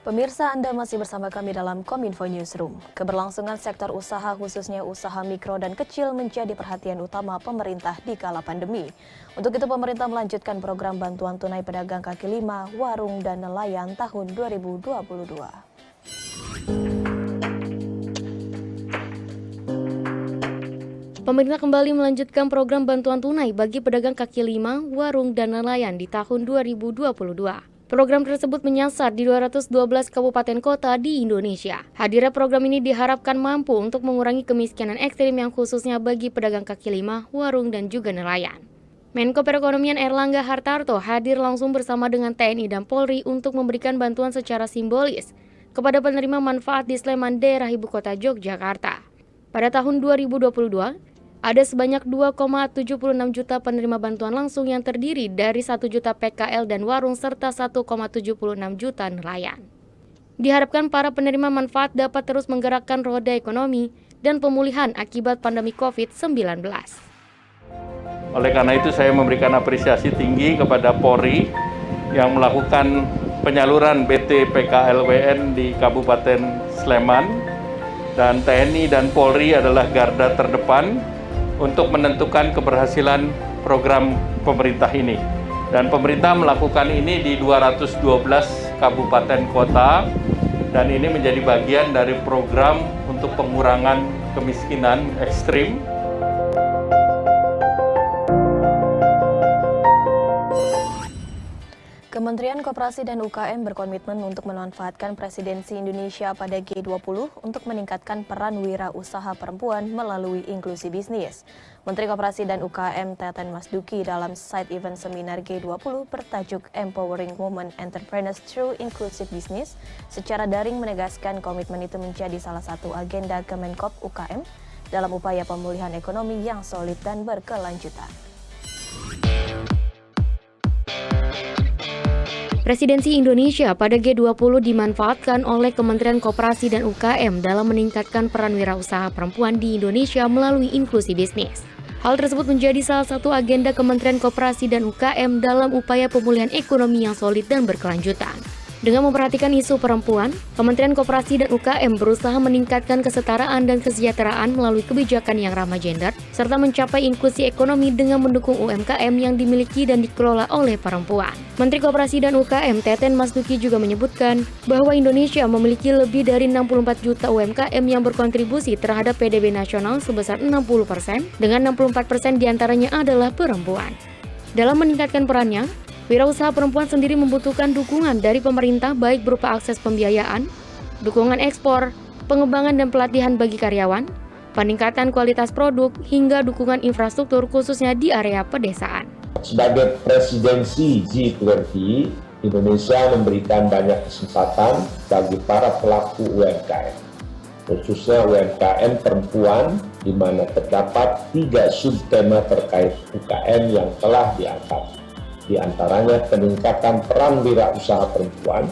Pemirsa, Anda masih bersama kami dalam Kominfo Newsroom. Keberlangsungan sektor usaha khususnya usaha mikro dan kecil menjadi perhatian utama pemerintah di kala pandemi. Untuk itu pemerintah melanjutkan program bantuan tunai pedagang kaki lima, warung, dan nelayan tahun 2022. Pemerintah kembali melanjutkan program bantuan tunai bagi pedagang kaki lima, warung, dan nelayan di tahun 2022. Program tersebut menyasar di 212 kabupaten kota di Indonesia. Hadirnya program ini diharapkan mampu untuk mengurangi kemiskinan ekstrim yang khususnya bagi pedagang kaki lima, warung, dan juga nelayan. Menko Perekonomian Erlangga Hartarto hadir langsung bersama dengan TNI dan Polri untuk memberikan bantuan secara simbolis kepada penerima manfaat di Sleman, daerah ibu kota Yogyakarta. Pada tahun 2022, ada sebanyak 2,76 juta penerima bantuan langsung yang terdiri dari 1 juta PKL dan warung serta 1,76 juta nelayan. Diharapkan para penerima manfaat dapat terus menggerakkan roda ekonomi dan pemulihan akibat pandemi COVID-19. Oleh karena itu saya memberikan apresiasi tinggi kepada Polri yang melakukan penyaluran BT PKLWN di Kabupaten Sleman, dan TNI dan Polri adalah garda terdepan untuk menentukan keberhasilan program pemerintah ini. Dan pemerintah melakukan ini di 212 kabupaten kota, dan ini menjadi bagian dari program untuk pengurangan kemiskinan ekstrim. Kementerian Koperasi dan UKM berkomitmen untuk memanfaatkan presidensi Indonesia pada G20 untuk meningkatkan peran wirausaha perempuan melalui inklusi bisnis. Menteri Koperasi dan UKM Teten Masduki dalam side event seminar G20 bertajuk Empowering Women Entrepreneurs Through Inclusive Business secara daring menegaskan komitmen itu menjadi salah satu agenda Kemenkop UKM dalam upaya pemulihan ekonomi yang solid dan berkelanjutan. Presidensi Indonesia pada G20 dimanfaatkan oleh Kementerian Koperasi dan UKM dalam meningkatkan peran wirausaha perempuan di Indonesia melalui inklusi bisnis. Hal tersebut menjadi salah satu agenda Kementerian Koperasi dan UKM dalam upaya pemulihan ekonomi yang solid dan berkelanjutan. Dengan memperhatikan isu perempuan, Kementerian Koperasi dan UKM berusaha meningkatkan kesetaraan dan kesejahteraan melalui kebijakan yang ramah gender, serta mencapai inklusi ekonomi dengan mendukung UMKM yang dimiliki dan dikelola oleh perempuan. Menteri Koperasi dan UKM Teten Masduki juga menyebutkan bahwa Indonesia memiliki lebih dari 64 juta UMKM yang berkontribusi terhadap PDB nasional sebesar 60%, dengan 64% diantaranya adalah perempuan. Dalam meningkatkan perannya, wirausaha perempuan sendiri membutuhkan dukungan dari pemerintah baik berupa akses pembiayaan, dukungan ekspor, pengembangan dan pelatihan bagi karyawan, peningkatan kualitas produk, hingga dukungan infrastruktur khususnya di area pedesaan. Sebagai presidensi G20, Indonesia memberikan banyak kesempatan bagi para pelaku UMKM, khususnya UMKM perempuan, di mana terdapat 3 subtema terkait UKM yang telah diangkat. Di antaranya peningkatan peran wirausaha perempuan,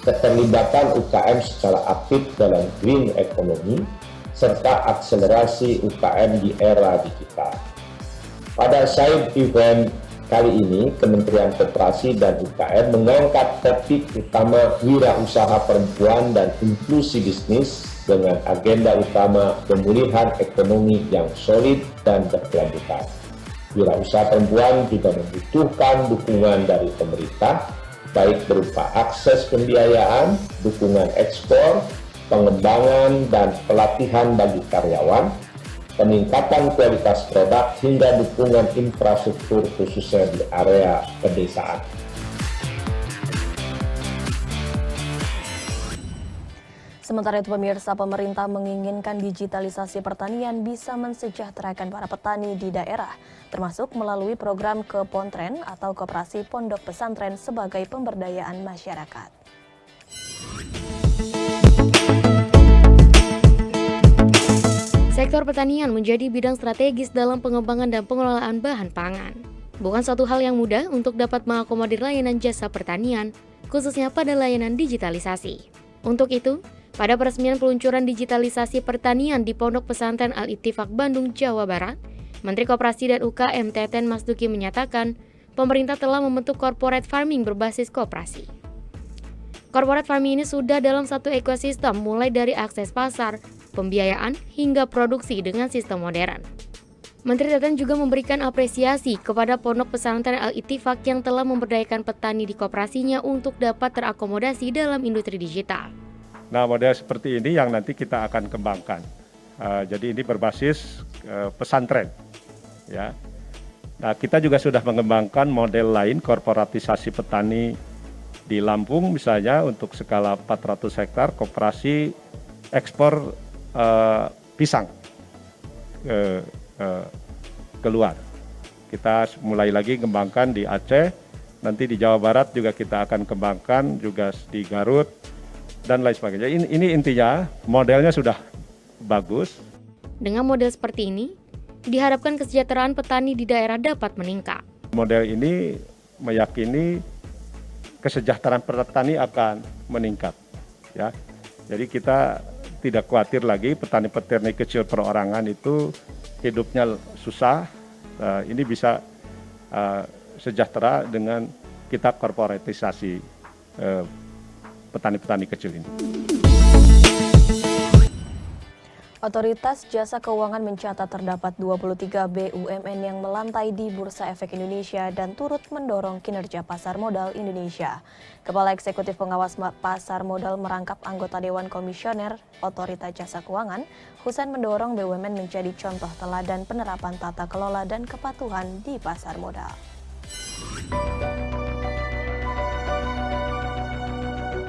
keterlibatan UKM secara aktif dalam green economy, serta akselerasi UKM di era digital. Pada side event kali ini, Kementerian Koperasi dan UKM mengangkat topik utama wirausaha perempuan dan inklusi bisnis dengan agenda utama pemulihan ekonomi yang solid dan berkelanjutan. Wirausaha perempuan juga membutuhkan dukungan dari pemerintah, baik berupa akses pembiayaan, dukungan ekspor, pengembangan dan pelatihan bagi karyawan, peningkatan kualitas produk, hingga dukungan infrastruktur khususnya di area pedesaan. Sementara itu pemirsa, pemerintah menginginkan digitalisasi pertanian bisa mensejahterakan para petani di daerah, termasuk melalui program Kepontren atau Koperasi Pondok Pesantren sebagai pemberdayaan masyarakat. Sektor pertanian menjadi bidang strategis dalam pengembangan dan pengelolaan bahan pangan. Bukan suatu hal yang mudah untuk dapat mengakomodir layanan jasa pertanian, khususnya pada layanan digitalisasi. Untuk itu, pada peresmian peluncuran digitalisasi pertanian di Pondok Pesantren Al-Ittifaq Bandung, Jawa Barat, Menteri Koperasi dan UKM Teten Masduki menyatakan pemerintah telah membentuk corporate farming berbasis koperasi. Corporate farming ini sudah dalam satu ekosistem mulai dari akses pasar, pembiayaan, hingga produksi dengan sistem modern. Menteri Teten juga memberikan apresiasi kepada Pondok Pesantren Al-Ittifaq yang telah memberdayakan petani di koperasinya untuk dapat terakomodasi dalam industri digital. Nah, model seperti ini yang nanti kita akan kembangkan. Jadi ini berbasis pesantren, ya. Nah, kita juga sudah mengembangkan model lain korporatisasi petani di Lampung, misalnya untuk skala 400 hektar koperasi ekspor pisang keluar. Kita mulai lagi kembangkan di Aceh, nanti di Jawa Barat juga kita akan kembangkan, juga di Garut, dan lain sebagainya. Ini intinya modelnya sudah bagus. Dengan model seperti ini, diharapkan kesejahteraan petani di daerah dapat meningkat. Model ini meyakini kesejahteraan petani akan meningkat, ya. Jadi kita tidak khawatir lagi petani-petani kecil perorangan itu hidupnya susah. Ini bisa sejahtera dengan kita korporatisasi petani-petani kecil ini. Otoritas Jasa Keuangan mencatat terdapat 23 BUMN yang melantai di Bursa Efek Indonesia dan turut mendorong kinerja pasar modal Indonesia. Kepala Eksekutif Pengawas Pasar Modal merangkap anggota Dewan Komisioner Otoritas Jasa Keuangan, Husein mendorong BUMN menjadi contoh teladan penerapan tata kelola dan kepatuhan di pasar modal.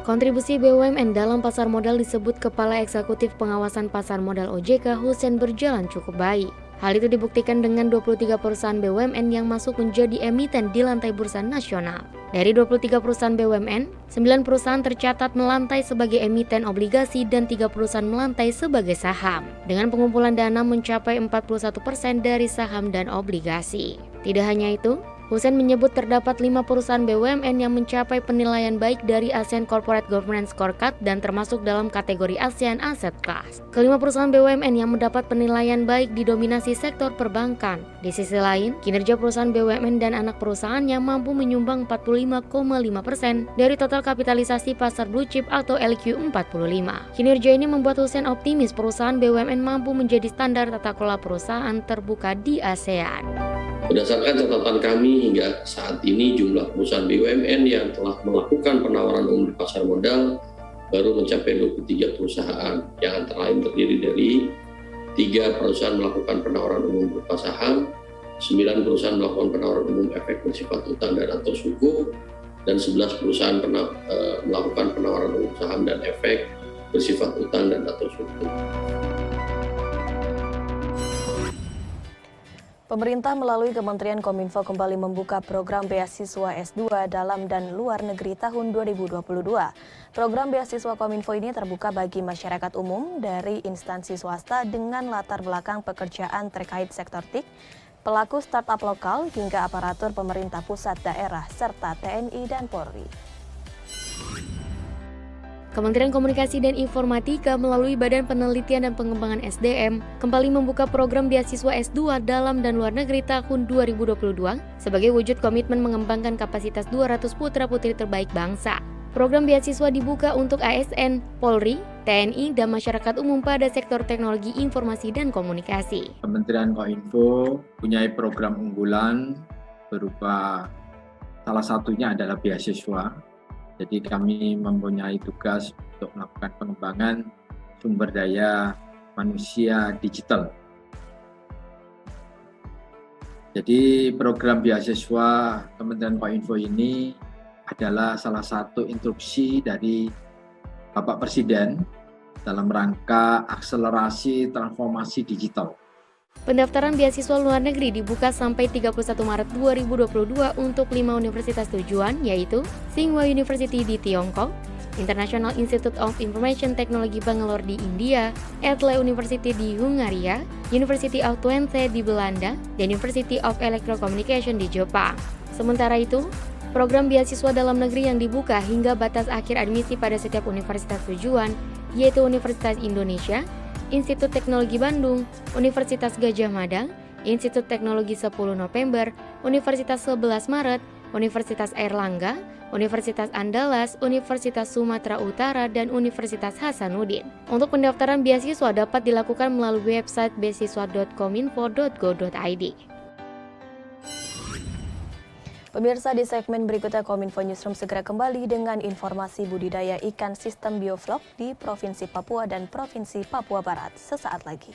Kontribusi BUMN dalam pasar modal disebut Kepala Eksekutif Pengawasan Pasar Modal OJK Husein berjalan cukup baik. Hal itu dibuktikan dengan 23 perusahaan BUMN yang masuk menjadi emiten di lantai bursa nasional. Dari 23 perusahaan BUMN, 9 perusahaan tercatat melantai sebagai emiten obligasi dan 3 perusahaan melantai sebagai saham. Dengan pengumpulan dana mencapai 41% dari saham dan obligasi. Tidak hanya itu, Husein menyebut terdapat 5 perusahaan BUMN yang mencapai penilaian baik dari ASEAN Corporate Governance Scorecard dan termasuk dalam kategori ASEAN Asset Class. Kelima perusahaan BUMN yang mendapat penilaian baik didominasi sektor perbankan. Di sisi lain, kinerja perusahaan BUMN dan anak perusahaannya mampu menyumbang 45,5% dari total kapitalisasi pasar blue chip atau LQ45. Kinerja ini membuat Husein optimis perusahaan BUMN mampu menjadi standar tata kelola perusahaan terbuka di ASEAN. Berdasarkan catatan kami hingga saat ini jumlah perusahaan BUMN yang telah melakukan penawaran umum di pasar modal baru mencapai 23 perusahaan yang antara lain terdiri dari 3 perusahaan melakukan penawaran umum berupa saham, 9 perusahaan melakukan penawaran umum efek bersifat utang dan atau suku, dan 11 perusahaan melakukan penawaran umum saham dan efek bersifat utang dan atau suku. Pemerintah melalui Kementerian Kominfo kembali membuka program beasiswa S2 dalam dan luar negeri tahun 2022. Program beasiswa Kominfo ini terbuka bagi masyarakat umum dari instansi swasta dengan latar belakang pekerjaan terkait sektor TIK, pelaku startup lokal hingga aparatur pemerintah pusat daerah serta TNI dan Polri. Kementerian Komunikasi dan Informatika melalui Badan Penelitian dan Pengembangan SDM kembali membuka program beasiswa S2 dalam dan luar negeri tahun 2022 sebagai wujud komitmen mengembangkan kapasitas 200 putra-putri terbaik bangsa. Program beasiswa dibuka untuk ASN, Polri, TNI, dan masyarakat umum pada sektor teknologi informasi dan komunikasi. Kementerian Kominfo punya program unggulan berupa salah satunya adalah beasiswa. Jadi kami mempunyai tugas untuk melakukan pengembangan sumber daya manusia digital. Jadi program beasiswa Kementerian Kominfo ini adalah salah satu instruksi dari Bapak Presiden dalam rangka akselerasi transformasi digital. Pendaftaran beasiswa luar negeri dibuka sampai 31 Maret 2022 untuk 5 universitas tujuan, yaitu Tsinghua University di Tiongkok, International Institute of Information Technology Bangalore di India, Etle University di Hungaria, University of Twente di Belanda, dan University of Electrocommunication di Jepang. Sementara itu, program beasiswa dalam negeri yang dibuka hingga batas akhir admisi pada setiap universitas tujuan, yaitu Universitas Indonesia, Institut Teknologi Bandung, Universitas Gadjah Mada, Institut Teknologi 10 November, Universitas 11 Maret, Universitas Airlangga, Universitas Andalas, Universitas Sumatera Utara, dan Universitas Hasanuddin. Untuk pendaftaran beasiswa dapat dilakukan melalui website beasiswa.kominfo.go.id. Pemirsa, di segmen berikutnya Kominfo Newsroom segera kembali dengan informasi budidaya ikan sistem bioflok di Provinsi Papua dan Provinsi Papua Barat sesaat lagi.